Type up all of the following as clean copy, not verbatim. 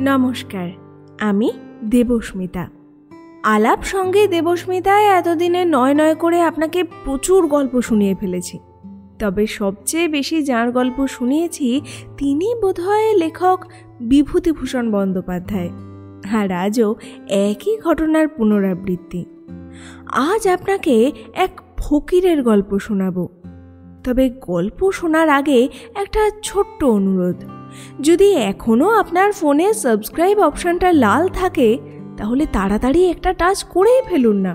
নমস্কার, আমি দেবস্মিতা। আলাপ সঙ্গে দেবস্মিতায় এতদিনে নয় করে আপনাকে প্রচুর গল্প শুনিয়ে ফেলেছি। তবে সবচেয়ে বেশি যার গল্প শুনিয়েছি তিনি বোধহয় লেখক বিভূতিভূষণ বন্দ্যোপাধ্যায়। আর আজও একই ঘটনার পুনরাবৃত্তি। আজ আপনাকে এক ফকিরের গল্প শোনাব। তবে গল্প শোনার আগে একটা ছোট্ট অনুরোধ, যদি এখনও আপনার ফোনে সাবস্ক্রাইব অপশানটা লাল থাকে তাহলে তাড়াতাড়ি একটা টাচ করেই ফেলুন না।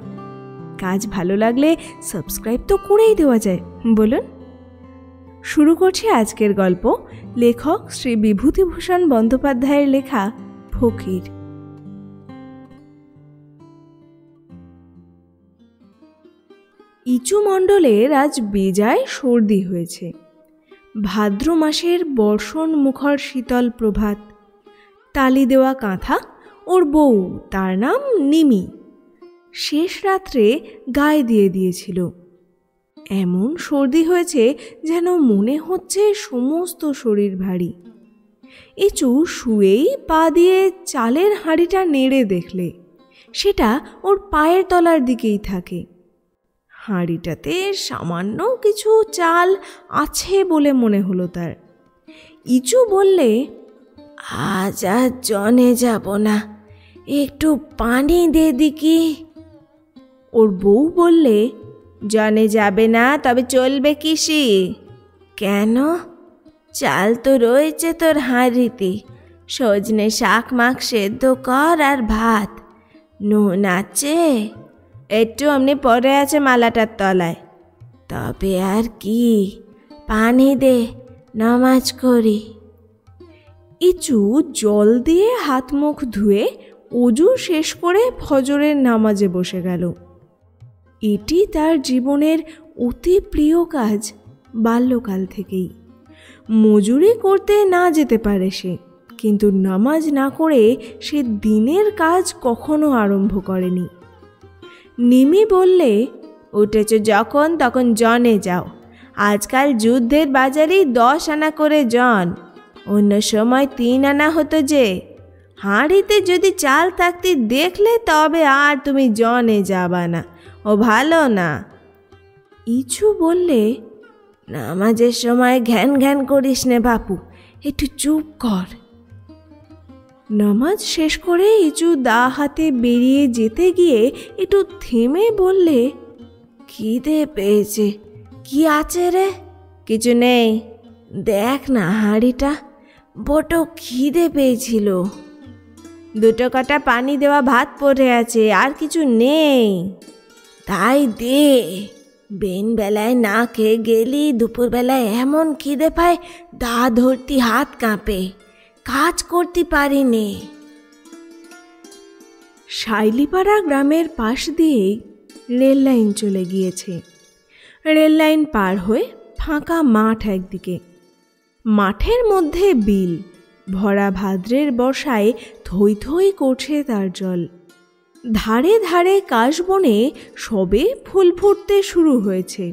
কাজ ভালো লাগলে সাবস্ক্রাইব তো করেই দেওয়া যায়, বলুন। শুরু করছি আজকের গল্প, লেখক শ্রী বিভূতিভূষণ বন্দ্যোপাধ্যায়ের লেখা ফকির। ইচু মণ্ডলের আজ বেজায় সর্দি হয়েছে। ভাদ্র মাসের বর্ষণ মুখর শীতল প্রভাত, তালি দেওয়া কাঁথা, ওর বউ, তার নাম নিমি, শেষ রাত্রে গায়ে দিয়ে দিয়েছিল। এমন সর্দি হয়েছে যেন মনে হচ্ছে সমস্ত শরীর ভারী। ইচু শুয়েই পা দিয়ে চালের হাঁড়িটা নেড়ে দেখলে সেটা ওর পায়ের তলার দিকেই থাকে। হাঁড়িটাতে সামান্য কিছু চাল আছে বলে মনে হলো তার। ইচু বললে, আজ আর জনে যাব না, একটু পানি দে দিকি। ওর বউ বললে, জনে যাবে না তবে চলবে কিসি? কেন? চাল তো রয়েছে তোর হাঁড়িতে, সজনে শাক মাখ সেদ্ধ কর আর ভাত, নুন আছে, একটু অমনি পড়ে আছে মালাটার তলায়। তবে আর কি, পানি দে, নামাজ করি। ইচু জল দিয়ে হাত মুখ ধুয়ে অজু শেষ করে ফজরের নামাজে বসে গেল। এটি তার জীবনের অতি প্রিয় কাজ বাল্যকাল থেকেই। মজুরি করতে না যেতে পারে সে, কিন্তু নামাজ না করে সে দিনের কাজ কখনো আরম্ভ করেনি। নিমি বললে, উঠেছ যখন তখন জনে যাও, আজকাল যুদ্ধের বাজারে 10 আনা করে জন, অন্য সময় 3 আনা হতো যে। হাঁড়িতে যদি চাল থাকতে দেখলে তবে আর তুমি জনে যাবা না, ও ভালো না। ইচু বললে, নামাজের সময় ঘ্যান ঘ্যান করিস নে বাপু, একটু চুপ কর। নামাজ শেষ করে ইচু দা হাতে বেরিয়ে যেতে গিয়ে একটু থেমে বললে, খিদে পেয়েছে। কি আছে রে? কিছু নেই, দেখ না হাঁড়িটা, বড় খিদে পেয়েছিল। 2 কাটা পানি দেওয়া ভাত পড়ে আছে, আর কিছু নেই। তাই দে, বেন বেলায় না খেয়ে গেলি, দুপুরবেলায় এমন খিদে পায় দা ধরতি হাত কাঁপে, কাজ করতে পারিনি। শাইলিপাড়া গ্রামের পাশ দিয়েই রেল লাইন চলে গিয়েছে। রেল লাইন পার হয়ে ফাঁকা মাঠ একদিকে, মাঠের মধ্যে বিল, ভরা ভাদ্রের বর্ষায় থই থই করছে তার জল। ধারে ধারে কাশবনে সবে ফুল ফুটতে শুরু হয়েছে।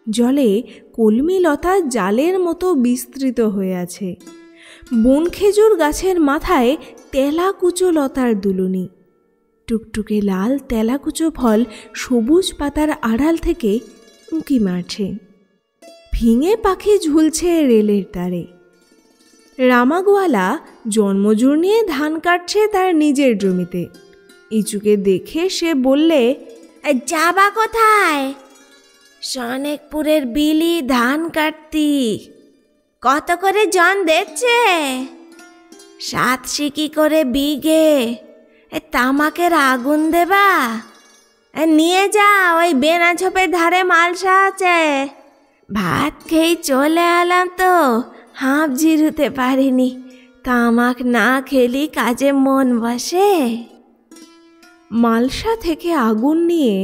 জলে কলমি লতা জালের মতো বিস্তৃত হয়ে আছে। বনখেজুর গাছের মাথায় তেলাকুচো লতার দুলুনি, টুকটুকে লাল তেলাকুচো ফল সবুজ পাতার আড়াল থেকে উঁকি মারছে। ফিঙে পাখি ঝুলছে রেলের তারে। রামাগোয়ালা জন্মজোর নিয়ে ধান কাটছে তার নিজের জমিতে। ইচুকে দেখে সে বললে, যাবা কোথায়? সনেকপুরের বিলি ধান কাটতি। কত করে জন দেখছে? 7 সিকি করে বিঘে। তামাকের আগুন দেবা? নিয়ে যা, ওই বেনা ঝোপের ধারে মালসা আছে। ভাত খেয়ে চলে এলাম তো হাঁপ জিরুতে পারিনি, তামাক না খেলি কাজে মন বসে। মালসা থেকে আগুন নিয়ে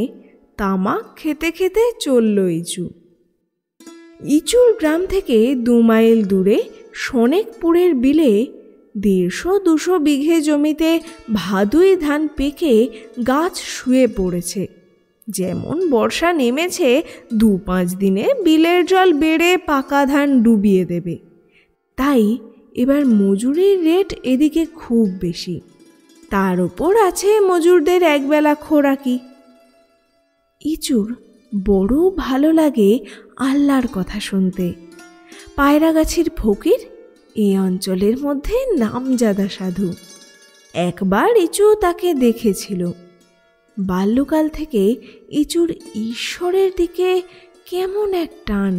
তামাক খেতে খেতে চলল ইচু। ইচুর গ্রাম থেকে 2 মাইল দূরে সনেকপুরের বিলে 150-200 বিঘে জমিতে ভাদুই ধান পেকে গাছ শুয়ে পড়েছে। যেমন বর্ষা নেমেছে, 2-5 দিনে বিলের জল বেড়ে পাকা ধান ডুবিয়ে দেবে। তাই এবার মজুরির রেট এদিকে খুব বেশি, তার উপর আছে মজুরদের একবেলা খোরাকি। ইচুর বড় ভালো লাগে আল্লাহর কথা শুনতে। পায়রাগাছির ফকির এই অঞ্চলের মধ্যে নামজাদা সাধু। একবার ইচু তাকে দেখেছিল। বাল্যকাল থেকে ইচুর ঈশ্বরের দিকে কেমন এক টান।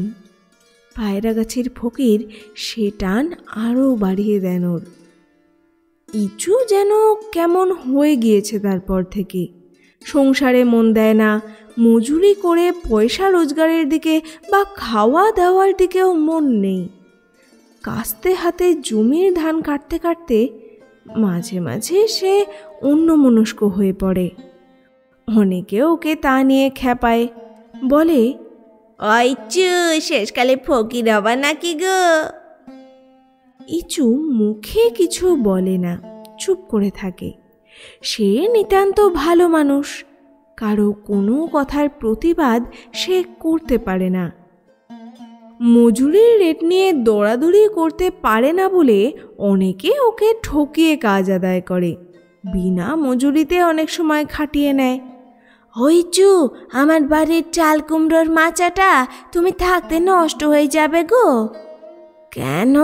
পায়রাগাছির ফকির সে টান আরও বাড়িয়ে দেন ওর। ইচু যেন কেমন হয়ে গিয়েছে তারপর থেকে। সংসারে মন দেয় না, মজুরি করে পয়সা রোজগারের দিকে বা খাওয়া দাওয়ার দিকেও মন নেই। কাস্তে হাতে জমির ধান কাটতে কাটতে মাঝে মাঝে সে অন্যমনস্ক হয়ে পড়ে। অনেকে ওকে তা নিয়ে খেপায়, বলে, ইচু শেষকালে ফকির হবা নাকি গো? ইচু মুখে কিছু বলে না, চুপ করে থাকে। সে নিতান্ত ভালো মানুষ, কারো কোনো কথার প্রতিবাদ সে করতে পারে না। মজুরির রেট নিয়ে দৌড়াদৌড়ি করতে পারে না বলে অনেকে ওকে ঠকিয়ে কাজ আদায় করে, বিনা মজুরিতে অনেক সময় খাটিয়ে নেয়। ইচু, আমার বাড়ির চাল কুমড়োর মাচাটা তুমি থাকতে নষ্ট হয়ে যাবে গো। কেন,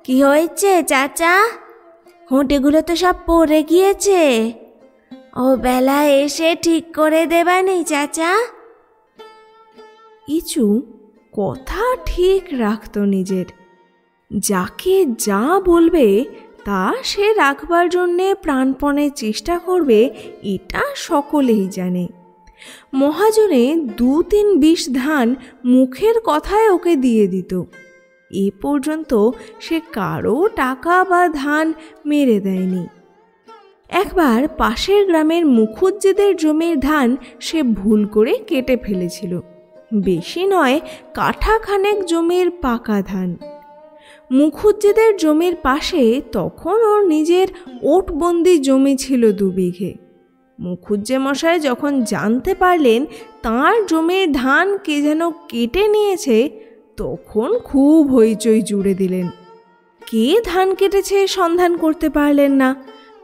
কি হয়েছে চাচা? হোঁটেগুলো তো সব পড়ে গিয়েছে। ও বেলায় এসে ঠিক করে দেবানি চাচা। ইচু কথা ঠিক রাখত নিজের। যাকে যা বলবে তা সে রাখবার জন্যে প্রাণপণে চেষ্টা করবে, এটা সকলেই জানে। মহাজনে 2-3 বিশ ধান মুখের কথায় ওকে দিয়ে দিত। এ পর্যন্ত সে কারো টাকা বা ধান মেরে দেয়নি। একবার পাশের গ্রামের মুখুজ্জেদের জমির ধান সে ভুল করে কেটে ফেলেছিল। বেশি নয়, কাঠাখানেক জমির পাকা ধান। মুখুজ্জেদের জমির পাশে তখন ওর নিজের ওটবন্দি জমি ছিল 2 বিঘে। মুখুজ্জে মশাই যখন জানতে পারলেন তাঁর জমির ধান কে যেন কেটে নিয়েছে, তখন খুব হইচই জুড়ে দিলেন। কে ধান কেটেছে সন্ধান করতে পারলেন না,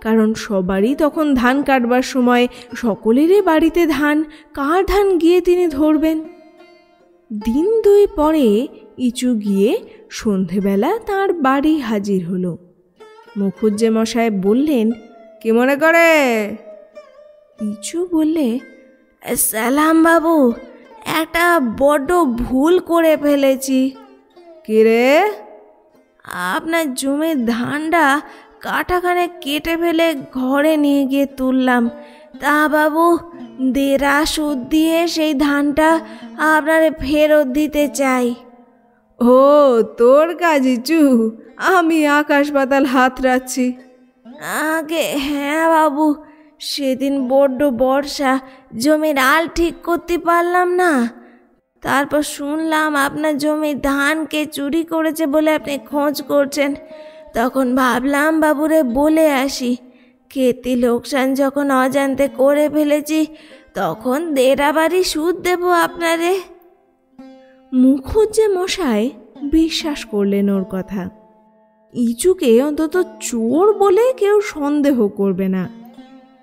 কারণ সবারই তখন ধান কাটবার সময়, সকলেরই বাড়িতে ধান, কার ধান গিয়ে তিনি ধরবেন? দিন 2 পরে ইচু গিয়ে সন্ধেবেলা তার বাড়ি হাজির হলো। মুখুজ্জে মশাই বললেন, কি মনে করে? ইচু বললে, সালাম বাবু, একটা বড্ড ভুল করে ফেলেছি। কি রে? আপনার জমির ধানটা কাঠাখানে কেটে ফেলে ঘরে নিয়ে গিয়ে তুললাম। তা বাবু, দেড়া সুদ দিয়ে সেই ধানটা আপনারে ফেরত দিতে চাই। ও, তোর কাজ ইচু, আমি আকাশ পাতাল হাত রাখছি। আগে হ্যাঁ বাবু, সেদিন বড্ড বর্ষা, জমির আল ঠিক করতে পারলাম না। তারপর শুনলাম আপনার জমির ধানকে চুরি করেছে বলে আপনি খোঁজ করছেন। তখন ভাবলাম বাবুরে বলে আসি। ক্ষতি লোকসান যখন অজান্তে করে ফেলেছি, তখন দেড়া বাড়ি সুদ দেব আপনারে। মুখুজ্জে মশাই বিশ্বাস করলেন ওর কথা। ইচুকে অন্তত চোর বলে কেউ সন্দেহ করবে না।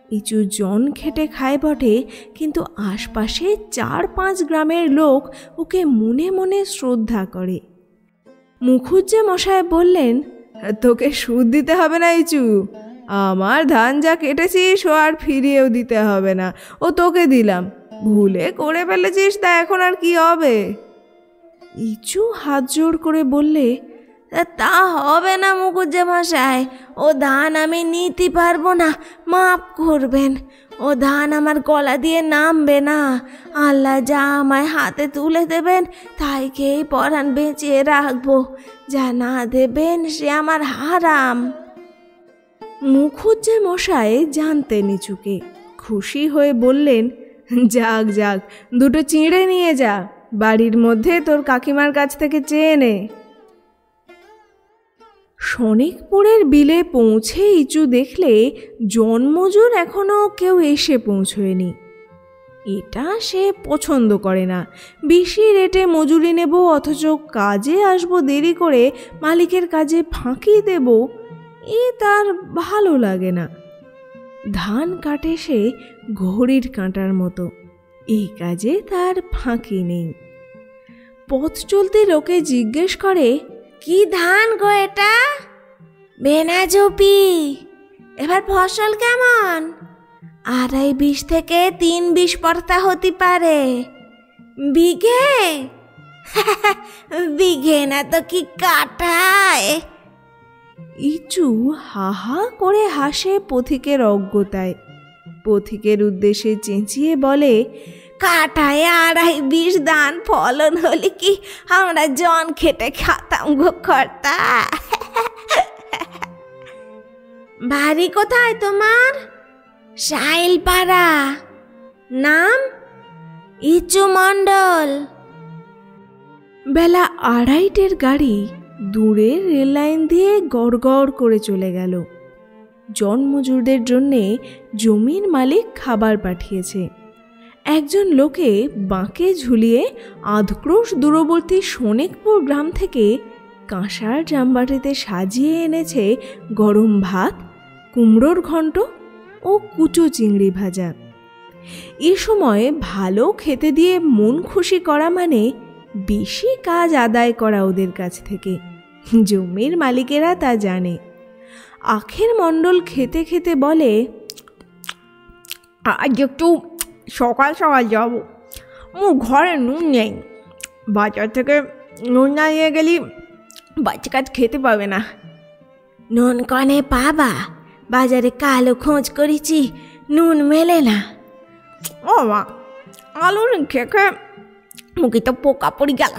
ইচু জন খেটে খায় বটে, কিন্তু আশপাশে 4-5 গ্রামের লোক ওকে মনে মনে শ্রদ্ধা করে। মুখুজ্জে মশাই বললেন, তোকে সুদ দিতে হবে না ইচু, আমার ধান যা কেটেছিস ও আর ফিরিয়েও দিতে হবে না, ও তোকে দিলাম। ভুলে করে ফেলেছিস, তা এখন আর কি হবে? ইচু হাত জোড় করে বললে, তা হবে না মুখুজ্জে মশাই, ও ধান আমি নিতে পারবো না, মাফ করবেন। ও ধান আমার গলা দিয়ে নামবে না। আল্লাহ যা আমায় হাতে তুলে দেবেন তাই খেয়েই পরাণ বেঁচিয়ে রাখবো, যা না দেবেন সে আমার হারাম। মুখুজ্জে মশাই জানতেন ইচুকে, খুশি হয়ে বললেন, যাক যাক, 2টো চিঁড়ে নিয়ে যা, বাড়ির মধ্যে তোর কাকিমার কাছ থেকে চেয়ে নে। শনিকপুরের বিলে পৌঁছে ইচু দেখলে জনমজুর এখনো কেউ এসে পৌঁছয়নি। এটা সে পছন্দ করে না। বেশি রেটে মজুরি নেব অথচ কাজে আসবো দেরি করে মালিকের কাজে ফাঁকি দেব, এ তার ভালো লাগে না। ধান কাটে সে ঘড়ির কাঁটার মতো, এই কাজে তার ফাঁকি নেই। পথ চলতে লোকে জিজ্ঞেস করে, কি ধান গো এটা? বেনাজুপি। এবার ফসল কেমন? 2.5 থেকে 3 বস্তা হতে পারে। বিঘে? বিঘে না তো কি কাঠায়? ইচু হা হা করে হাসে পথিকের অজ্ঞতায়। পথিকের উদ্দেশ্যে চেঁচিয়ে বলে, কাঠায় 2.5 ধান ফলন হলে কি আমরা জন খেটে খাতাম গো কর্তা। বাড়ি কোথায় তোমার? সাইলপাড়া। নাম? ইচু মণ্ডল। বেলা 2:30-এর গাড়ি দূরের রেল লাইন দিয়ে গড়গড় করে চলে গেল। জনমজুরদের জন্যে জমির মালিক খাবার পাঠিয়েছে। একজন লোকে বাঁকে ঝুলিয়ে 1/2 ক্রোশ দূরবর্তী শোনেকপুর গ্রাম থেকে কাঁসার জামবাটিতে সাজিয়ে এনেছে গরম ভাত, কুমড়োর ঘন্ট ও কুচো চিংড়ি ভাজা। এ সময় ভালো খেতে দিয়ে মন খুশি করা মানে বেশি কাজ আদায় করা ওদের কাছ থেকে। জমির মালিকেরা তা জানে। আখের মণ্ডল খেতে খেতে বলে, আজ একটু সকাল সকাল যাব, মোর ঘরে নুন নেই। বাজার থেকে নুন না নিয়ে গেলি বাচ্চা কাজ খেতে পাবে না। নুন কনে পাবা? বাজারে কালো খোঁজ করেছি, নুন মেলে না। ও মা, আলু খেয়ে মুখে তো পোকা পড়ে গেল।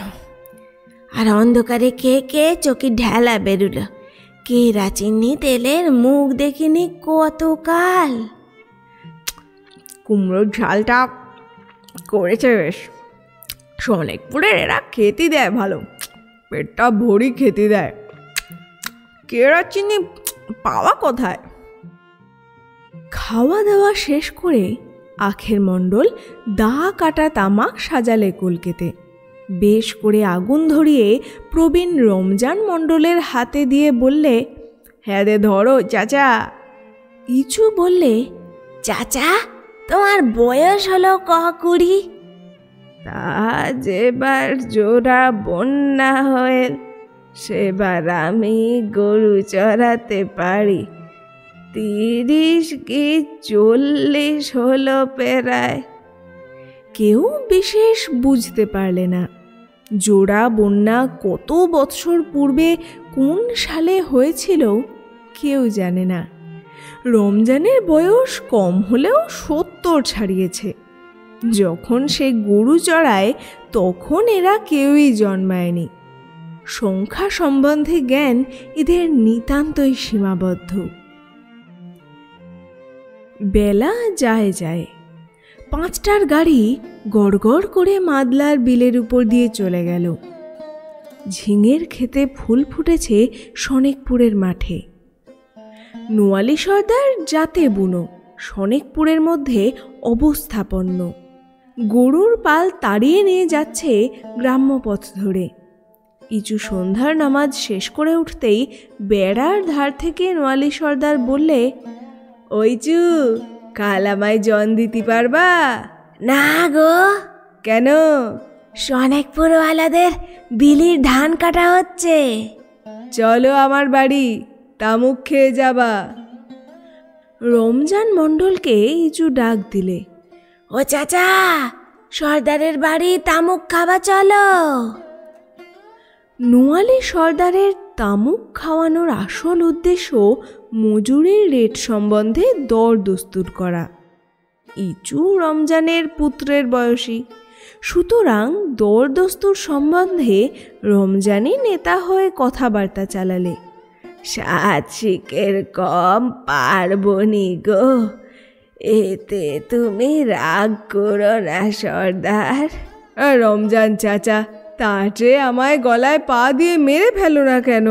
আর অন্ধকারে খেয়ে খেয়ে চোখে ঢেলা বেরুলো। কেরাচিনি তেলের মুখ দেখিনি কতকাল। কুমড়োর ঝালটা করেছে বেশ। শোনেকপুরের এরা খেতে দেয় ভালো, পেটটা ভরি খেতে দেয়। কেরাচিনি পাওয়া কোথায়? খাওয়া দাওয়া শেষ করে আখের মণ্ডল দা কাটা তামাক সাজালে কলকেতে। বেশ করে আগুন ধরিয়ে প্রবীণ রমজান মণ্ডলের হাতে দিয়ে বললে, হ্যাঁ দে ধরো চাচা। ইচু বললে, চাচা তোমার বয়স হলো 20? তা যেবার জোড়া বন্যা হয়ে সেবার আমি গরু চড়াতে পারি। 30 কি 40 হলো প্রায়। কেউ বিশেষ বুঝতে পারলে না। জোড়া বন্যা কত বৎসর পূর্বে কোন সালে হয়েছিল কেউ জানে না। রমজানের বয়স কম হলেও 70 ছাড়িয়েছে। যখন সে গরু চড়ায় তখন এরা কেউই জন্মায়নি। সংখ্যা সম্বন্ধে জ্ঞান এদের নিতান্তই সীমাবদ্ধ। বেলা যায় যায়। 5টার গাড়ি গড়গড় করে মাদলার বিলের উপর দিয়ে চলে গেল। ঝিঙের ক্ষেতে ফুল ফুটেছে শনেকপুরের মাঠে। নোয়ালি সর্দার জাতে বুনো, শনেকপুরের মধ্যে অবস্থাপন্ন। গরুর পাল তাড়িয়ে নিয়ে যাচ্ছে গ্রাম্য পথ ধরে। ইচু সন্ধ্যার নামাজ শেষ করে উঠতেই বেড়ার ধার থেকে নোয়ালি সর্দার বললে, ওইচু কাল আমায় জন দিতে পারবা? না গো। কেন? শনেকপুরওয়ালাদের বিলির ধান কাটা হচ্ছে। চলো আমার বাড়ি, তামুক খেয়ে যাবা। রমজান মণ্ডলকে ইচু ডাক দিলে, ও চাচা, সর্দারের বাড়ি তামুক খাবা চলো। নোয়ালি সর্দারের তামুক খাওয়ানোর আসল উদ্দেশ্য মজুরির রেট সম্বন্ধে দর দস্তুর করা। ইচু রমজানের পুত্রের বয়সী, সুতরাং দর দস্তুর সম্বন্ধে রমজানই নেতা হয়ে কথাবার্তা চালালে। 7 শিকের কম পারবনি গো, এতে তুমি রাগ করো না সর্দার। রমজান চাচা, তাঁটে আমায় গলায় পা দিয়ে মেরে ফেলো না কেন?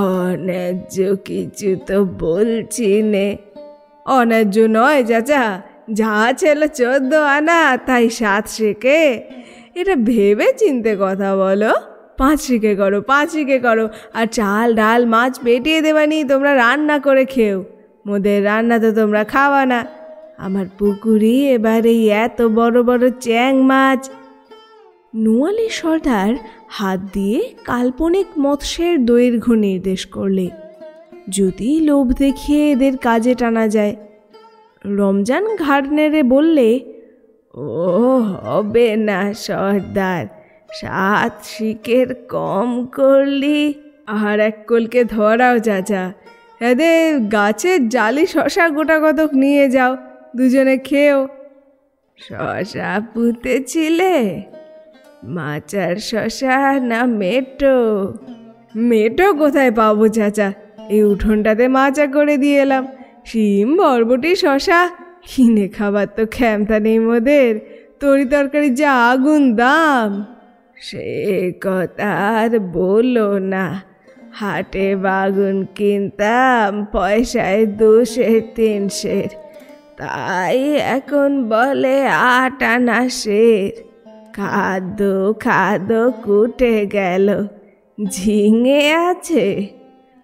অন্যায্য কিছু তো বলছি নে। অন্যায্য নয় চাচা, যা ছিল 14 আনা তাই 7 শেকে। এটা ভেবে চিনতে কথা বলো। 5 শেকে করো, 5 শেকে করো। আর চাল ডাল মাছ পেটিয়ে দেবানি, তোমরা রান্না করে খেও। মোদের রান্না তো তোমরা খাওয়া না। আমার পুকুরি এবারে এত বড় বড় চ্যাং মাছ। নোয়ালি সর্দার হাত দিয়ে কাল্পনিক মৎস্যের দৈর্ঘ্য নির্দেশ করলে, যদি লোভ দেখিয়ে এদের কাজে টানা যায়। রমজান ঘাড় নেড়ে বললে, ও হবে না সর্দার, 7 শিকের কম করলি। আর এক কলকে ধরাও চাচা, এদের গাছের জালি শশা গোটা কতক নিয়ে যাও, দুজনে খেও। শশা পুঁতেছিলে? মাচার শশা না মেটো? মেটো কোথায় পাবো চাচা, এই উঠোনটাতে মাচা করে দিয়ে এলাম। শিম বরবটি শশা কিনে খাবার তো ক্ষমতা নেই মোদের, তরি তরকারি যা আগুন দাম। সে কথা আর বলো না, হাটে বাগুন কিনতাম পয়সায় 200-300, তাই এখন বলে 8 আনা সের। খাদ্য খাদ্য কুটে গেল। ঝিঙে আছে?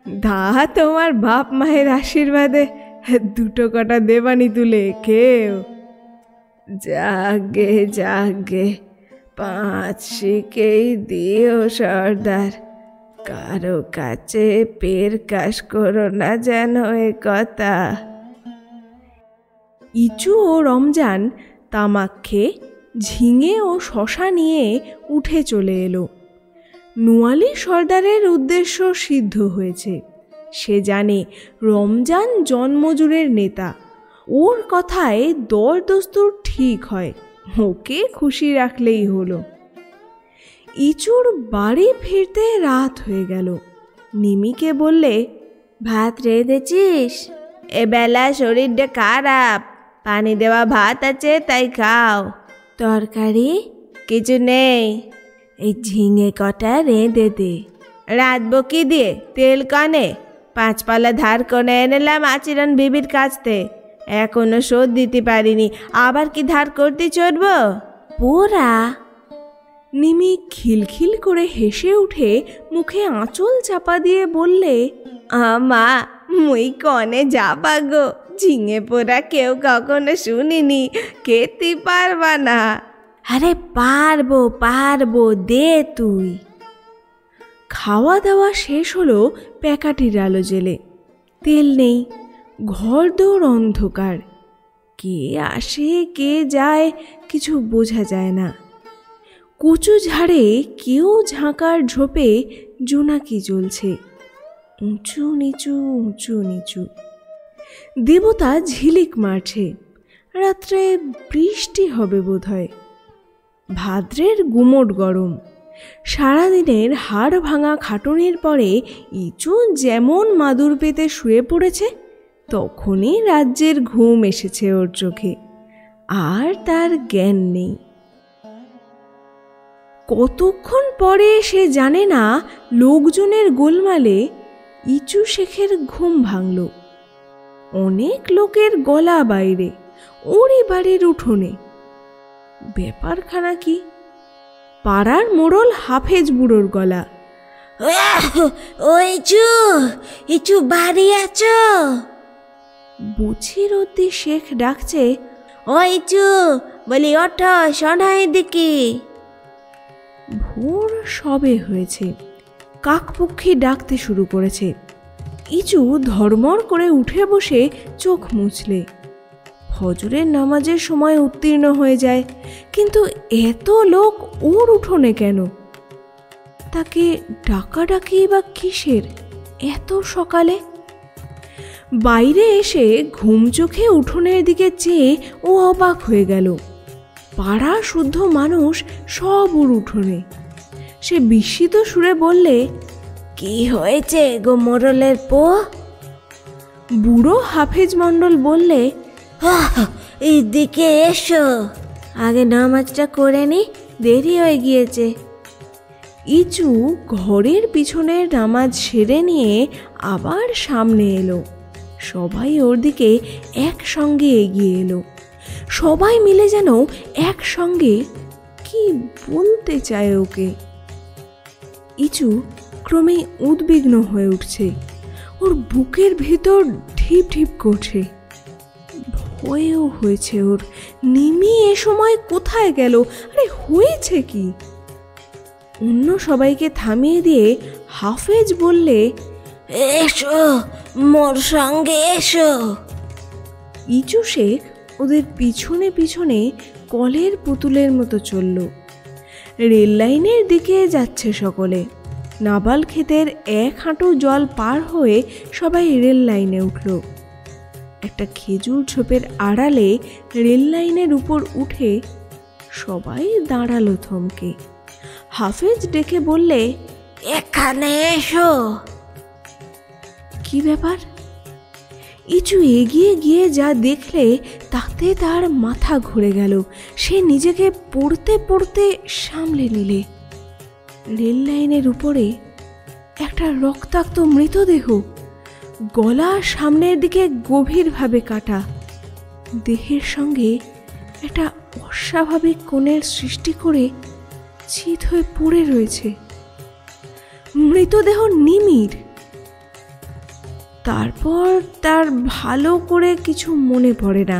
দা তোমার বাপ মায়ের আশীর্বাদে 2 কটা দেবানি তুলে খেও। যাগে যাগে, 5 শিকেই দিও সর্দার, কারো কাছে পের কাশ করো না যেন এ কথা। ইচু ও রমজান তামাক খেয়ে ঝিঙে ও শশা নিয়ে উঠে চলে এলো। নোয়ালি সর্দারের উদ্দেশ্য সিদ্ধ হয়েছে। সে জানে রমজান জন্মজুরের নেতা, ওর কথায় দর দস্তুর ঠিক হয়, ওকে খুশি রাখলেই হলো। ইচুর বাড়ি ফিরতে রাত হয়ে গেল। নিমিকে বললে, ভাত রেঁধেছিস? এবেলা শরীরটা খারাপ, পানি দেওয়া ভাত আছে তাই খাও। তরকারি কিছু নেই, এই ঝিঙে কটা রেঁধে দে। রাঁধবো কি দিয়ে? তেল কনে 5 পালা ধার করে এনেলাম আচিরন বিবির কাছতে, এখনো শোধ দিতে পারিনি, আবার কি ধার করতে চড়ব? পুরা। নিমি খিলখিল করে হেসে উঠে মুখে আঁচল চাপা দিয়ে বললে, আমা মুই কনে যাবা গো, ঝিঙে পোড়া কেউ কখনো শুনিনি, খেতে পারবা না? আরে পারবো পারবো, দে তুই। খাওয়া দাওয়া শেষ হলো প্যাকাটির আলো জেলে। তেল নেই, ঘর দৌর অন্ধকার, কে আসে কে যায় কিছু বোঝা যায় না। কচু ঝাড়ে কেউ ঝাঁকার ঝোপে জোনাকি জ্বলছে, উঁচু নিচু উঁচু নিচু। দেবতা ঝিলিক মারছে, রাত্রে বৃষ্টি হবে বোধহয়। ভাদ্রের গুমোট গরম। সারাদিনের হাড় ভাঙা খাটুনির পরে ইচু যেমন মাদুর পেতে শুয়ে পড়েছে, তখনই রাজ্যের ঘুম এসেছে ওর চোখে, আর তার জ্ঞান নেই। কতক্ষণ পরে সে জানে না, লোকজনের গোলমালে ইচু শেখের ঘুম ভাঙল। অনেক লোকের গলা বাইরে, ওরই বাড়ির উঠোনে। ব্যাপারখানা কি? পাড়ার মোড়ল হাফেজ বুড়োর গলা। ও ইচু, ইচু বাড়ি আছো? বুঝির অতি শেখ ডাকছে, ও ইচু বলি ওঠো, শোনা এদিকে। ভোর সবে হয়েছে, কাকপক্ষী ডাকতে শুরু করেছে। ইচু ধর্মর করে উঠে বসে চোখ মুছলে। ফজরের নামাজের সময় উত্তীর্ণ হয়ে যায়, কিন্তু এত লোক ওর উঠোনে কেন? তাকে ডাকাডাকি বা কিসের এত সকালে? বাইরে এসে ঘুম চোখে উঠোনের দিকে চেয়ে ও অবাক হয়ে গেল। পাড়া শুদ্ধ মানুষ সব ওর উঠোনে। সে বিস্মিত সুরে বললে, কি হয়েছে গো মোড়লের পো? বুড়ো হাফেজ মণ্ডল বললে, এইদিকে এসো, আগে নামাজটা করে নি, দেরি হয়ে গিয়েছে। ইচু ঘরের পিছনের নামাজ সেরে নিয়ে আবার সামনে এলো। সবাই ওর দিকে একসঙ্গে এগিয়ে এলো। সবাই মিলে যেন একসঙ্গে কি বলতে চায় ওকে। ইচু ক্রমেই উদ্বিগ্ন হয়ে উঠছে, ওর বুকের ভিতর ঢিপ ঢিপ করছে, ভয়েও হয়েছে ওর। নিমি এ সময় কোথায় গেল? আরে হয়েছে কি? অন্য সবাইকে থামিয়ে দিয়ে হাফেজ বললে, এসো, মোর সঙ্গে এসো। ইচু শেখ ওদের পিছনে পিছনে কলের পুতুলের মতো চলল। রেল লাইনের দিকে যাচ্ছে সকলে। নাবাল ক্ষেতের 1 হাঁটু জল পার হয়ে সবাই রেল লাইনে উঠল। একটা খেজুর ঝোপের আড়ালে রেল লাইনের উপর উঠে সবাই দাঁড়ালো থমকে। হাফেজ ডেকে বললে, এখানে এসো। কি ব্যাপার? ইচু এগিয়ে গিয়ে যা দেখলে তাতে তার মাথা ঘুরে গেল। সে নিজেকে পড়তে পড়তে সামলে নিলে। রেল লাইনের উপরে একটা রক্তাক্ত মৃতদেহ, গলা সামনের দিকে গভীরভাবে কাটা, দেহের সঙ্গে একটা অস্বাভাবিক কোণের সৃষ্টি করে চিত হয়ে পড়ে রয়েছে। মৃতদেহ নিমির। তারপর তার ভালো করে কিছু মনে পড়ে না।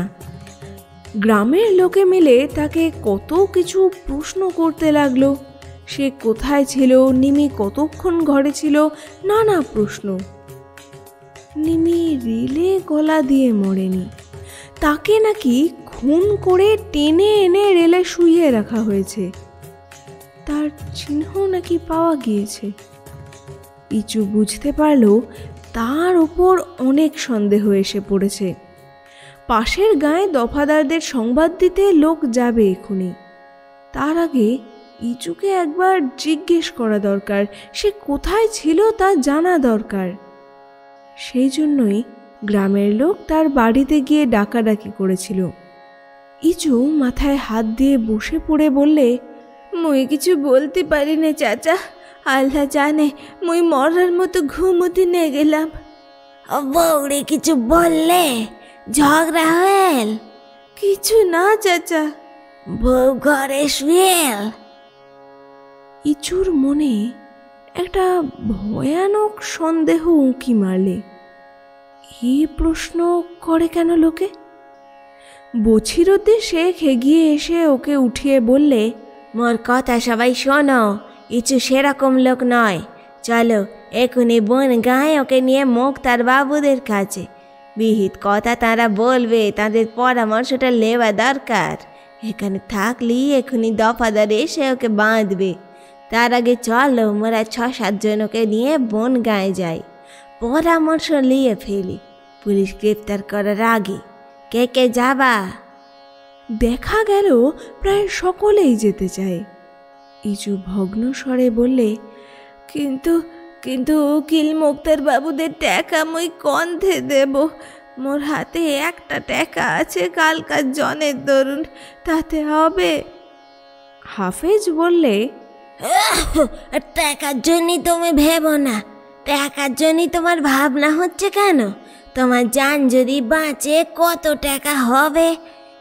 গ্রামের লোকে মিলে তাকে কত কিছু প্রশ্ন করতে লাগলো। সে কোথায় ছিল, নিমি কতক্ষণ ঘরে ছিল, নানা প্রশ্ন। নিমি রেলে গলা দিয়ে মরেনি, তাকে নাকি খুন করে টেনে এনে রেলে শুইয়ে রাখা হয়েছে। তার চিহ্ন নাকি পাওয়া গিয়েছে। ইচু বুঝতে পারল তার উপর অনেক সন্দেহ এসে পড়েছে। পাশের গায়ে দফাদারদের সংবাদ দিতে লোক যাবে এখুনি। তার আগে ইচুকে একবার জিজ্ঞেস করা দরকার, সে কোথায় ছিল তা জানা দরকার। সেই জন্যই গ্রামের লোক তার বাড়িতে গিয়ে ডাকাডাকি করেছিল। ইচু মাথায় হাত দিয়ে বসে পড়ে বললে, মুই কিছু বলতে পারি না চাচা, আল্লাহ জানে মুই মরার মতো ঘুমোতে নে গেলাম। বৌড়ি কিছু বললে? ঝগড়া হয়েল? কিছু না চাচা, বউ ঘরে শুয়েল। ইচুর মনে একটা ভয়ানক সন্দেহ উঁকি মারলে। এই প্রশ্ন করে কেন লোকে? বছিরতে শেখ এগিয়ে এসে ওকে উঠিয়ে বললে, মোর কথা সবাই শোনো, ইচু সেরকম লোক নয়। চলো এখনই বোন গায়ে ওকে নিয়ে মুক্তার বাবুদের কাছে। বিহিত কথা তারা বলবে, তাদের পরামর্শটা নেওয়া দরকার। এখানে থাকলেই এখনই দফাদার এসে ওকে বাঁধবে। তার আগে চলো মোরা 6-7 জন ওকে নিয়ে বোন গায়ে যাই, পরামর্শ নিয়ে ফেলি পুলিশ গ্রেপ্তার করার আগে। কে কে যাবা? দেখা গেল প্রায় সকলেই যেতে চায়। ইচু ভগ্ন স্বরে বললে, কিন্তু কিন্তু উকিল মুক্তার বাবুদের টাকা মুই কন্ধে দেব? মোর হাতে একটা টাকা আছে কালকার জনের দরুন, তাতে হবে? হাফেজ বললে, টাকার জন্যই তুমি ভেবো না। টাকার জন্যই তোমার ভাবনা হচ্ছে কেন? তোমার জান যদি বাঁচে কত টাকা হবে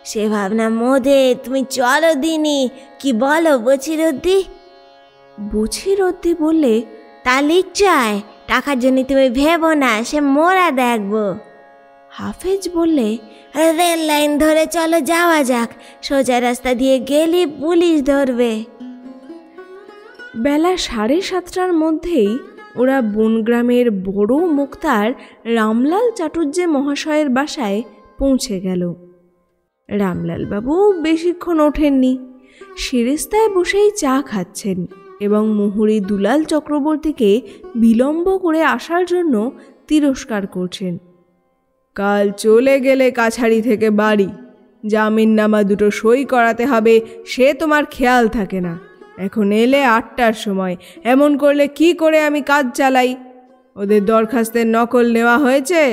সে ভাবনা মোদে। তুমি চলো দিনি, কি বলো বছিরদ্দি? বছিরদ্দি বললে, তালি চায়, টাকার জন্য তুমি ভেবো না, সে মোরা দেখবো। হাফেজ বললে, রেল লাইন ধরে চলো যাওয়া যাক, সোজা রাস্তা দিয়ে গেলে পুলিশ ধরবে। বেলা 7:30টার মধ্যেই ওরা বনগ্রামের বড় মুক্তার রামলাল চাটুর্যে মহাশয়ের বাসায় পৌঁছে গেল। রামলাল বাবু বেশিক্ষণ ওঠেননি, শিরেস্তায় বসেই চা খাচ্ছেন এবং মুহুরী দুলাল চক্রবর্তীকে বিলম্ব করে আসার জন্য তিরস্কার করছেন। কাল চলে গেলে কাছারি থেকে বাড়ি, জামিননামা 2 সই করাতে হবে, সে তোমার খেয়াল থাকে না। এখন এলে 8টার সময়, এমন করলে কি করে আমি কাজ চালাই? ওদের দরখাস্তের নকল নেওয়া হয়েছে?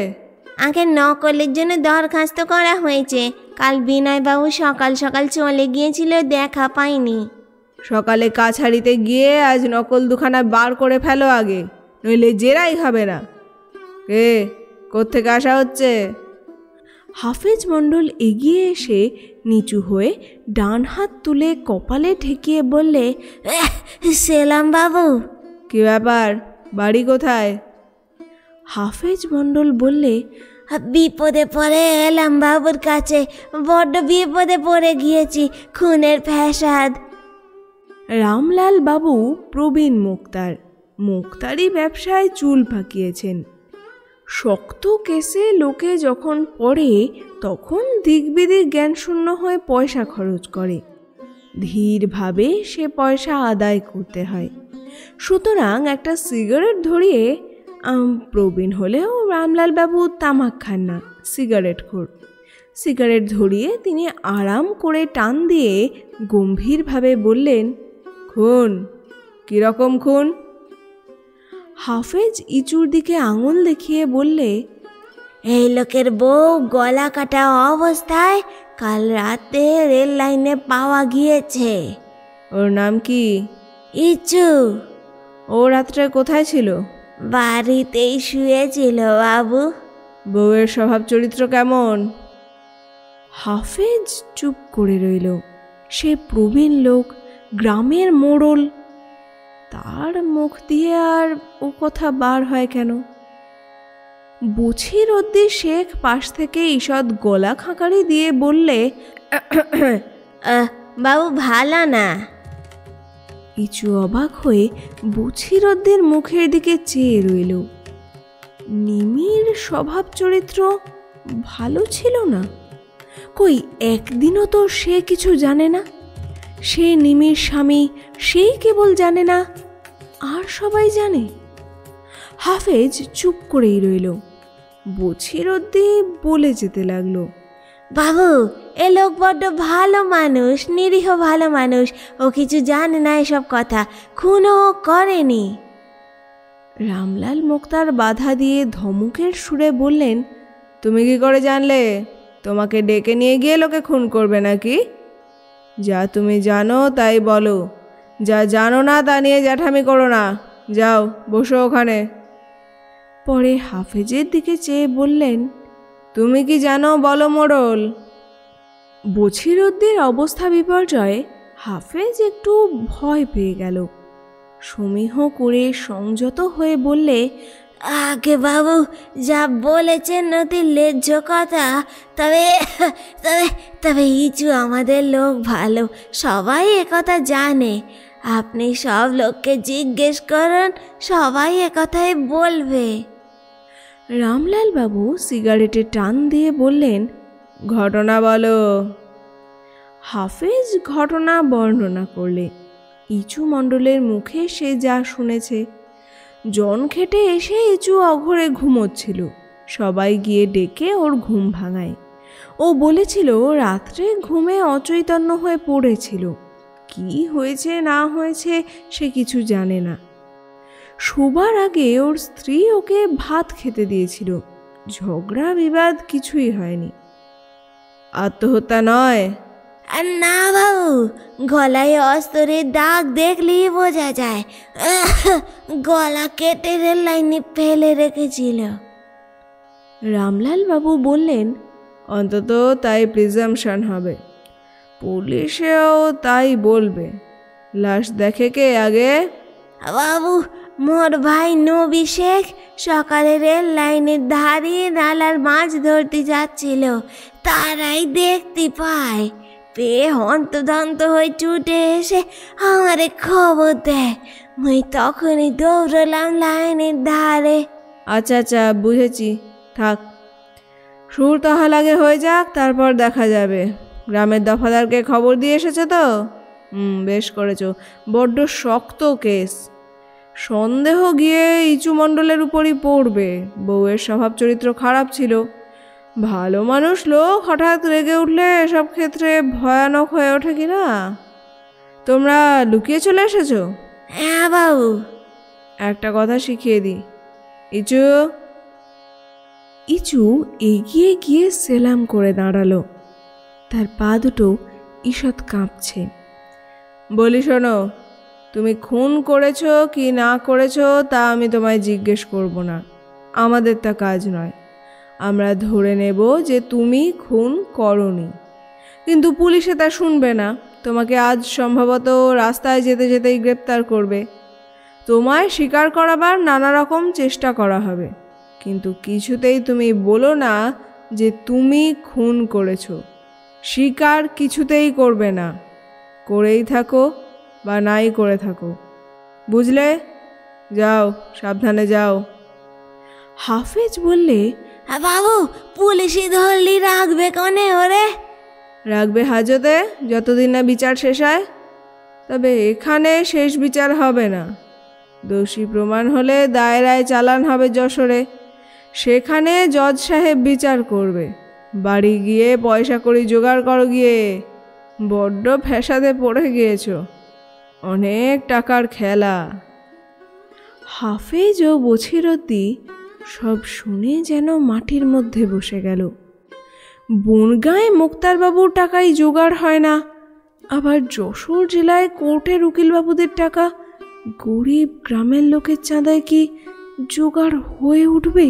আগে নকলের জন্য দরখাস্ত করা হয়েছে। কাল বিনয়বাবু সকাল সকাল চলে গিয়েছিল, দেখা পাইনি। সকালে কাছারিতে গিয়ে আজ নকল 2খানা বার করে ফেলো আগে, নইলে জেরাই খাবে না। কে কোত্থেকে আসা হচ্ছে? হাফেজ মণ্ডল এগিয়ে এসে নিচু হয়ে ডান হাত তুলে কপালে ঠেকিয়ে বললে, সেলাম বাবু। কি ব্যাপার, বাড়ি কোথায়? হাফেজ মণ্ডল বললে, বিপদে পড়ে এলাম বাবুর কাছে, বড্ড বিপদে পড়ে গিয়েছি, খুনের ফ্যাসাদ। রামলাল বাবু প্রবীণ মুক্তার, মুক্তারি ব্যবসায় চুল পাকিয়েছেন। শক্ত কেসে লোকে যখন পড়ে তখন দিকবিদিক জ্ঞানশূন্য হয়ে পয়সা খরচ করে, ধীরভাবে সে পয়সা আদায় করতে হয়। সুতরাং একটা সিগারেট ধরিয়ে, প্রবীণ হলেও রামলাল বাবু তামাক খান না, সিগারেটখোর। সিগারেট ধরিয়ে তিনি আরাম করে টান দিয়ে গম্ভীরভাবে বললেন, খুন? কীরকম খুন? হাফেজ ইচুর দিকে আঙুল দেখিয়ে বললে, এই লোকের বউ গলা কাটা অবস্থায় কাল রাতে রেল লাইনে পাওয়া গিয়েছে। ওর নাম কি? ইচু। ও রাত্রে কোথায় ছিল? বাড়িতেই শুয়েছিল বাবু। বউয়ের স্বভাব চরিত্র কেমন? হাফেজ চুপ করে রইল। সে প্রবীণ লোক, গ্রামের মোড়ল, তার মুখ দিয়ে আর ও কথা বার হয় কেন? বছিরউদ্দিন শেখ পাশ থেকে ঈষৎ গলা খাঁকারি দিয়ে বললে, বাবু ভালো না। ইচু অবাক হয়ে বছিরউদ্দিনের মুখের দিকে চেয়ে রইল। নিমির স্বভাব চরিত্র ভালো ছিল না? কই একদিনও তো সে কিছু জানে না। সে নিমির স্বামী, সেই কেবল জানে না, আর সবাই জানে। হাফেজ চুপ করেই রইল। বছিরউদ্দিন বলে যেতে লাগলো, বাবু এ লোক বড্ড ভালো মানুষ, নিরীহ ভালো মানুষ, ও কিছু জানে না এসব কথা, খুনও করেনি। রামলাল মুক্তার বাধা দিয়ে ধমকের সুরে বললেন, তুমি কি করে জানলে? তোমাকে ডেকে নিয়ে গিয়ে লোকে খুন করবে নাকি? যা তুমি জানো তাই বলো, যা জানো না তা নিয়ে জ্যাঠামি করো না। যাও বসো ওখানে। পরে হাফেজের দিকে চেয়ে বললেন, তুমি কি জানো বলো মোড়ল। বছিরউদ্দিনের অবস্থা বিপর্যয়ে হাফেজ একটু ভয় পেয়ে গেল। সমীহ করে সংযত হয়ে বললে, আগে বাবু যা বলেছেন অতি লেজ্জ কথা, তবে তবে তবে ইচু আমাদের লোক ভালো, সবাই একথা জানে। আপনি সব লোককে জিজ্ঞেস করুন, সবাই একথাই বলবে। রামলাল বাবু সিগারেটে টান দিয়ে বললেন, ঘটনা বলো। হাফেজ ঘটনা বর্ণনা করলে। ইচু মণ্ডলের মুখে সে যা শুনেছে। জন খেটে এসে ইচু অঘরে ঘুমোচ্ছিল, সবাই গিয়ে ডেকে ওর ঘুম ভাঙায়। ও বলেছিল রাত্রে ঘুমে অচৈতন্য হয়ে পড়েছিল, কি হয়েছে না হয়েছে সে কিছু জানে না। শোবার আগে ওর স্ত্রী ওকে ভাত খেতে দিয়েছিল, ঝগড়া বিবাদ কিছুই হয়নি। আত্মহত্যা নয়? না বাবু, গলায় অস্তরের দাগ দেখলেই বোঝা যায়, গলা কেটে রেল লাইনে ফেলে রেখেছিল। রামলাল বাবু বললেন, অন্তত তাই প্রিজাম্পশন হবে, পুলিশেও তাই বলবে। লাশ দেখে কে আগে? বাবু মোর ভাই নবী শেখ সকালে রেল লাইনের ধারে নালার মাছ ধরতে যাচ্ছিল, তারাই দেখতে পায়। পেয়ে হন্তদন্ত হয়ে ছুটে এসে আমারে খবর দেয়, মুই তখনই দৌড়লাম লাইনের ধারে। আচ্ছা আচ্ছা বুঝেছি, থাক, সুর তাহাল আগে হয়ে যাক, তারপর দেখা যাবে। গ্রামের দফাদারকে খবর দিয়ে এসেছে তো? বেশ করেছো, বড্ড শক্ত কেস। সন্দেহ গিয়ে ইচু মণ্ডলের উপরই পড়বে। বউয়ের স্বভাব চরিত্র খারাপ ছিল, ভালো মানুষ লোক হঠাৎ রেগে উঠলে এসব ক্ষেত্রে ভয়ানক হয়ে ওঠে কি না? তোমরা লুকিয়ে চলে এসেছো? হ্যাঁ বাবু। একটা কথা শিখিয়ে দিই, ইচু। ইচু এগিয়ে গিয়ে সেলাম করে দাঁড়ালো, তার পা দুটো ঈষৎ কাঁপছে। বলি শোনো, তুমি খুন করেছো কি না করেছো তা আমি তোমায় জিজ্ঞেস করব না, আমাদের তা কাজ নয়। আমরা ধরে নেব যে তুমি খুন করনি। কিন্তু পুলিশে তা শুনবে না, তোমাকে আজ সম্ভবত রাস্তায় যেতে যেতেই গ্রেপ্তার করবে। তোমায় স্বীকার করাবার নানা রকম চেষ্টা করা হবে, কিন্তু কিছুতেই তুমি বলো না যে তুমি খুন করেছো। স্বীকার কিছুতেই করবে না, করেই থাকো বা নাই করে থাকো, বুঝলে? যাও, সাবধানে যাও। হাফেজ বললে, বাবু পুলিশই ধরলি রাখবে কনে ওরে? রাখবে হাজতে, যতদিন না বিচার শেষ হয়। তবে এখানে শেষ বিচার হবে না। দোষী প্রমাণ হলে দায়রায় চালান হবে যশোরে, সেখানে জজ সাহেব বিচার করবে। বাড়ি গিয়ে পয়সা কড়ি জোগাড় করো গিয়ে, বড্ড ফ্যাসাদে পড়ে গিয়েছ, অনেক টাকার খেলা। হাফেজ ও বছিরদ্দি সব শুনে যেন মাটির মধ্যে বসে গেল। বনগাঁয়ে মোক্তারবাবুর টাকাই জোগাড় হয় না, আবার যশোর জেলায় কোর্টের উকিলবাবুদের টাকা গরিব গ্রামের লোকের চাঁদায় কি জোগাড় হয়ে উঠবে?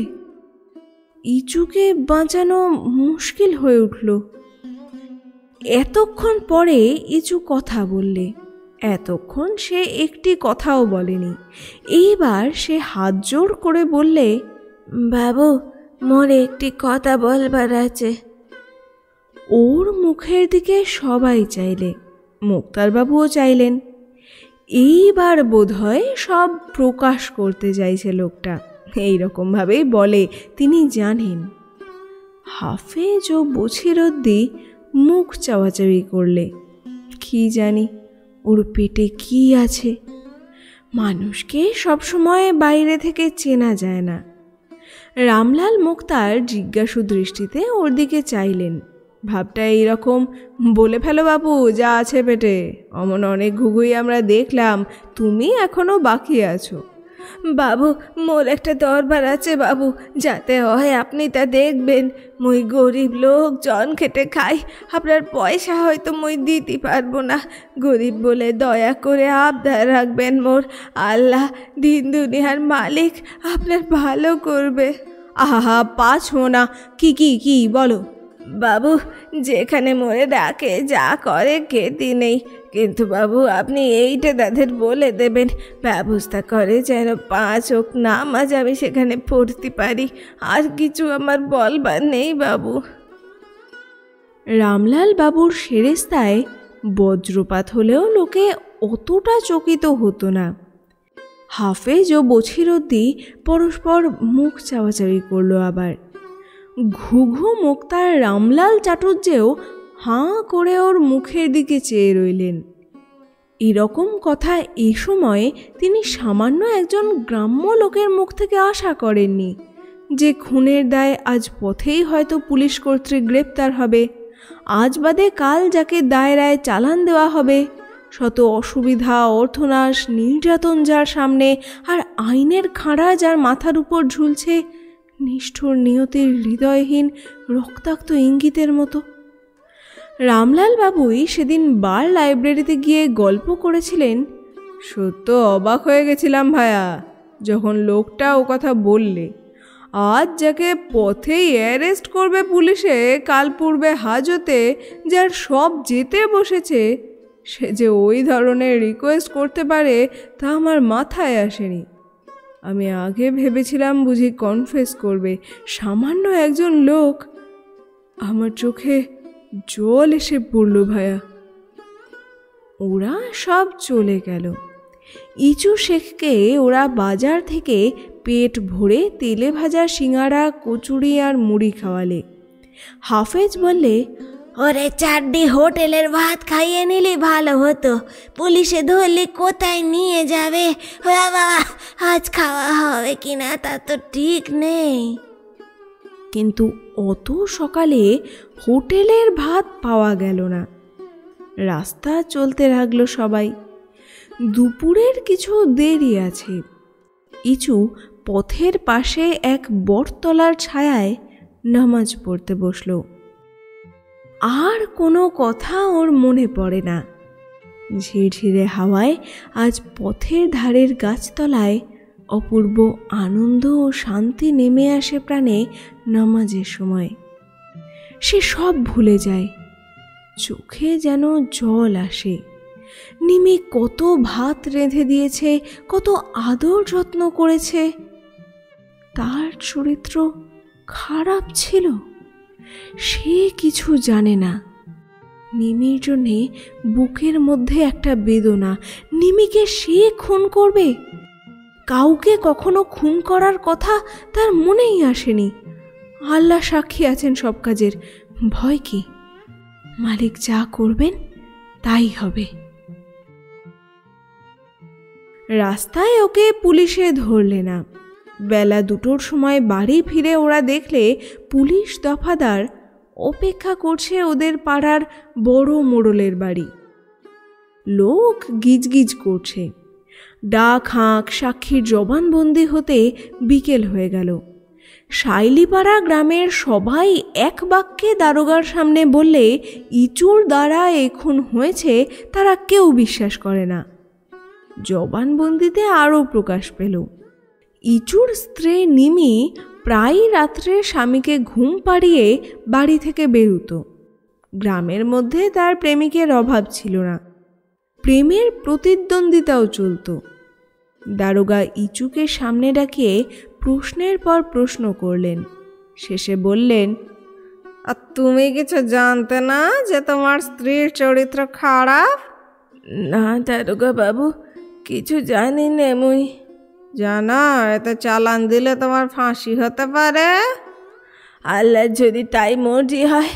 ইচুকে বাঁচানো মুশকিল হয়ে উঠল। এতক্ষণ পরে ইচু কথা বললে, এতক্ষণ সে একটি কথাও বলেনি। এইবার সে হাত জোর করে বললে, বাবু মোর একটি কথা বলবার আছে। ওর মুখের দিকে সবাই চাইলে, মোক্তারবাবুও চাইলেন। এইবার বোধহয় সব প্রকাশ করতে চাইছে লোকটা, এইরকমভাবেই বলে, তিনি জানেন। হাফেজ ও বছিরদ্দি মুখ চাওয়াচাওয়ি করলে। কি জানি ওর পেটে কি আছে, মানুষকে সবসময় বাইরে থেকে চেনা যায় না। রামলাল মোক্তার জিজ্ঞাসু দৃষ্টিতে ওর দিকে চাইলেন। ভাবটা এইরকম, বলে ফেলো বাবু যা আছে পেটে, অমন অনেক ঘুঘুই আমরা দেখলাম, তুমি এখনো বাকি আছো। বাবু মোর একটা দরবার আছে বাবু, যাতে হয় আপনি তা দেখবেন। মুই গরিব লোক, জন খেটে খাই, আপনার পয়সা হয়তো মুই দিতে পারবো না, গরিব বলে দয়া করে আবদার রাখবেন মোর। আল্লাহ দিন দুনিয়ার মালিক আপনার ভালো করবে। আহা পাছো না, কি কি কি বলো? বাবু যেখানে মোরে ডাকে যা করে খেতে নেই, কিন্তু বাবু আপনি এইটা তাদের বলে দেবেন, ব্যবস্থা করে যেন 5 ওয়াক্ত নামাজ আমি সেখানে পড়তে পারি। আর কিছু আমার বলবার নেই বাবু। রামলাল বাবুর সেরেস্তায় বজ্রপাত হলেও লোকে অতটা চকিত হতো না। হাফেজ ও বছিরদ্দি পরস্পর মুখ চাওয়াচাওয়ি করলো। আবার ঘুঘু মোক্তার রামলাল চাটুর্যেও হাঁ করে ওর মুখের দিকে চেয়ে রইলেন। এরকম কথা এই সময়ে তিনি সামান্য একজন গ্রাম্য লোকের মুখ থেকে আশা করেননি, যে খুনের দায় আজ পথেই হয়তো পুলিশ কর্তৃক গ্রেপ্তার হবে, আজ বাদে কাল যাকে দায়রায় চালান দেওয়া হবে, শত অসুবিধা, অর্থনাশ, নির্যাতন যার সামনে, আর আইনের খাঁড়া যার মাথার উপর ঝুলছে, নিষ্ঠুর নিয়তির হৃদয়হীন রক্তাক্ত ইঙ্গিতের মতো। রামলাল বাবুই সেদিন বার লাইব্রেরিতে গিয়ে গল্প করেছিলেন। সত্য অবাক হয়ে গেছিলাম ভায়া, যখন লোকটা ও কথা বললে। আজ যাকে পথেই অ্যারেস্ট করবে পুলিশে, কাল পূর্বে হাজতে যার সব যেতে বসেছে, সে যে ওই ধরনের রিকোয়েস্ট করতে পারে তা আমার মাথায় আসেনি। আমি আগে ভেবেছিলাম বুঝি কনফেস করবে, সামান্য একজন লোক। আমার চোখে জল এসে পড়ল ভায়া। ওরা সব চলে গেল। ইচু শেখকে ওরা বাজার থেকে পেট ভরে তেলে ভাজা সিঙাড়া, কচুরি আর মুড়ি খাওয়ালে। হাফেজ বললে, ওরে চারটি হোটেলের ভাত খাইয়ে নিলে ভালো হতো, পুলিশে ধরলে কোথায় নিয়ে যাবে। বাবা আজ খাওয়া হবে কিনা তা তো ঠিক নেই। কিন্তু অত সকালে হোটেলের ভাত পাওয়া গেল না। রাস্তা চলতে লাগলো সবাই। দুপুরের কিছু দেরি আছে। ইচু পথের পাশে এক বটতলার ছায়ায় নামাজ পড়তে বসল। আর কোনো কথা ওর মনে পড়ে না। ঝিরঝিরে হাওয়ায় আজ পথের ধারের গাছতলায় অপূর্ব আনন্দ ও শান্তি নেমে আসে প্রাণে নামাজের সময়। সে সব ভুলে যায়, চোখে যেন জল আসে। নিমি কত ভাত রেঁধে দিয়েছে, কত আদর যত্ন করেছে। তার চরিত্র খারাপ ছিল, সে কিছু জানে না। নিমির জন্যে বুকের মধ্যে একটা বেদনা। নিমিকে সে খুন করবে? কাউকে কখনো খুন করার কথা তার মনেই আসেনি। আল্লাহ সাক্ষী আছেন সব কাজের। ভয় কি? মালিক যা করবেন তাই হবে। রাস্তায় ওকে পুলিশে ধরলে না। বেলা 2টোর সময় বাড়ি ফিরে ওরা দেখলে পুলিশ দফাদার অপেক্ষা করছে ওদের পাড়ার বড় মোড়লের বাড়ি। লোক গিজগিজ করছে। ডাক হাঁক সাক্ষীর জবানবন্দি হতে বিকেল হয়ে গেল। শাইলিপাড়া গ্রামের সবাই এক বাক্যে দারোগার সামনে বললে ইচুর দ্বারা এ খুন হয়েছে তারা কেউ বিশ্বাস করে না। জবানবন্দিতে আরও প্রকাশ পেল, ইচুর স্ত্রী নিমি প্রায় রাত্রে স্বামীকে ঘুম পাড়িয়ে বাড়ি থেকে বেরুতো। গ্রামের মধ্যে তার প্রেমিকের অভাব ছিল না, প্রেমের প্রতিদ্বন্দ্বিতাও চলত। দারোগা ইচুকে সামনে ডাকিয়ে প্রশ্নের পর প্রশ্ন করলেন। শেষে বললেন, আর তুমি কিছু জানতে না যে তোমার স্ত্রীর চরিত্র খারাপ? না দারোগা বাবু, কিছু জানি না। মুই জানা, এতে চালান দিলে তোমার ফাঁসি হতে পারে। আল্লাহ যদি তাই মর্জি হয়,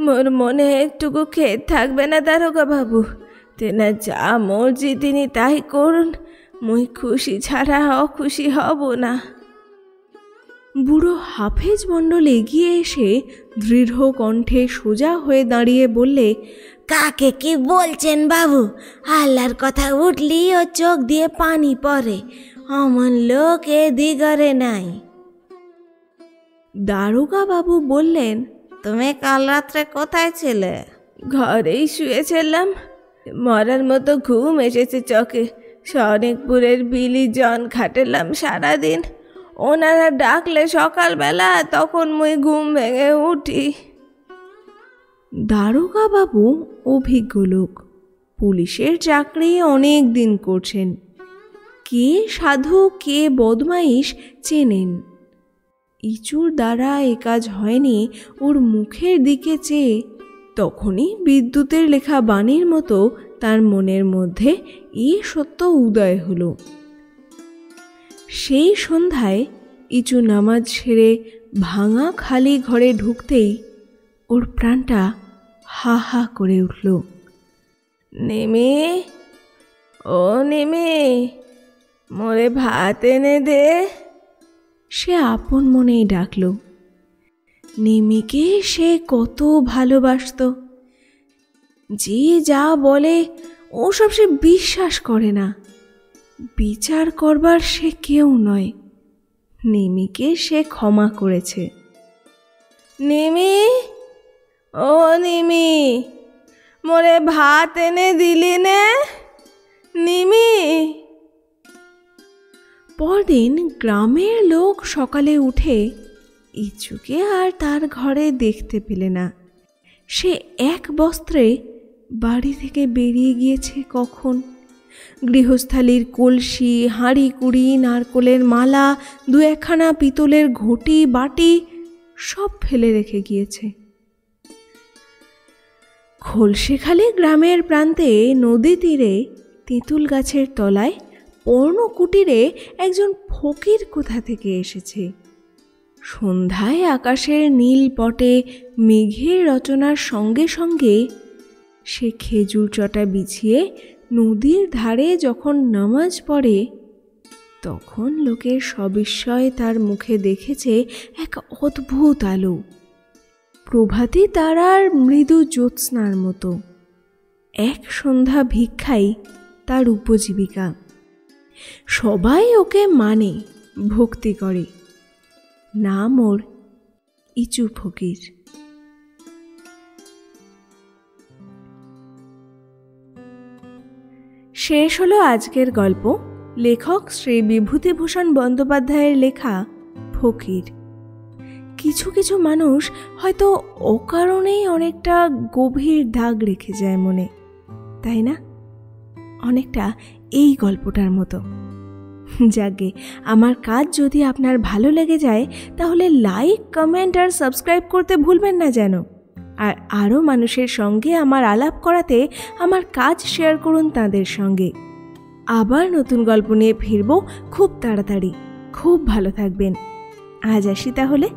মোর মনে একটুকু খেদ থাকবে না দারোগা বাবু। তেনা যা মর্জি তিনি তাই করুন, মুই খুশি ছাড়া অখুশি হব না। বুড়ো হাফেজ মণ্ডল এগিয়ে এসে দৃঢ় কণ্ঠে সোজা হয়ে দাঁড়িয়ে বললে, কাকে কি বলছেন বাবু? আল্লাহর কথা উঠলি ও চোখ দিয়ে পানি পড়ে। অমন লোক এ দিগরে নাই। দারোগা বাবু বললেন, তুমি কাল রাত্রে কোথায় ছিলে? ঘরেই শুয়েছিলাম। মরার মতো ঘুম এসেছে চোখে। সনিকপুরের বিলি জন খাটেলাম সারাদিন। ওনারা ডাকলে সকালবেলা, তখন মুই ঘুম ভেঙে উঠি। দারোগা বাবু অভিজ্ঞ লোক, পুলিশের চাকরি অনেক দিন করছেন। কে সাধু কে বদমাইশ চেনেন। ইচুর দ্বারা এ কাজ হয়নি ওর মুখের দিকে চেয়ে তখনই বিদ্যুতের লেখা বাণীর মতো তার মনের মধ্যে এই সত্য উদয় হলো। সেই সন্ধ্যায় ইচু নামাজ সেরে ভাঙা খালি ঘরে ঢুকতেই ওর প্রাণটা হা হা করে উঠল। নেমে, ও নেমে, মোরে ভাত এনে দে। সে আপন মনেই ডাকল। নিমিকে সে কত ভালোবাসত। যে যা বলে ওসব সে বিশ্বাস করে না। বিচার করবার সে কেউ নয়। নিমিকে সে ক্ষমা করেছে। নিমি, ও নিমি, মোরে ভাত এনে দিলি নে? নিমি। পরদিন গ্রামের লোক সকালে উঠে ইচুকে আর তার ঘরে দেখতে পেলে না। সে এক বস্ত্রে বাড়ি থেকে বেরিয়ে গিয়েছে কখন। গৃহস্থালির কলসি, হাঁড়ি কুড়ি, নারকোলের মালা, 2-1খানা পিতলের ঘটি বাটি সব ফেলে রেখে গিয়েছে। খোলসেখালি গ্রামের প্রান্তে নদী তীরে তেঁতুল গাছের তলায় পর্ণকুটিরে একজন ফকির কোথা থেকে এসেছে। সন্ধ্যায় আকাশের নীল পটে মেঘের রচনার সঙ্গে সঙ্গে সে খেজুর চটা বিছিয়ে নদীর ধারে যখন নামাজ পড়ে, তখন লোকের সবিস্ময়ে তার মুখে দেখেছে এক অদ্ভুত আলো। প্রভাতী তারার মৃদু জ্যোৎস্নার মতো। এক সন্ধ্যা ভিক্ষাই তার উপজীবিকা। সবাই ওকে মানে, ভক্তি করে। নাম ওর ইচু ফকির। শেষ হলো আজকের গল্প। লেখক শ্রী বিভূতিভূষণ বন্দ্যোপাধ্যায়ের লেখা ফকির। কিছু কিছু মানুষ হয়তো অকারণেই অনেকটা গভীর দাগ রেখে যায় মনে, তাই না? অনেকটা এই গল্পটার মতো। যাকে আমার কাজ যদি আপনার ভালো লেগে যায় তাহলে লাইক, কমেন্ট আর সাবস্ক্রাইব করতে ভুলবেন না যেন। আর আরও মানুষের সঙ্গে আমার আলাপ করাতে আমার কাজ শেয়ার করুন তাদের সঙ্গে। আবার নতুন গল্প নিয়ে ফিরব খুব তাড়াতাড়ি। খুব ভালো থাকবেন। আজ আসি তাহলে।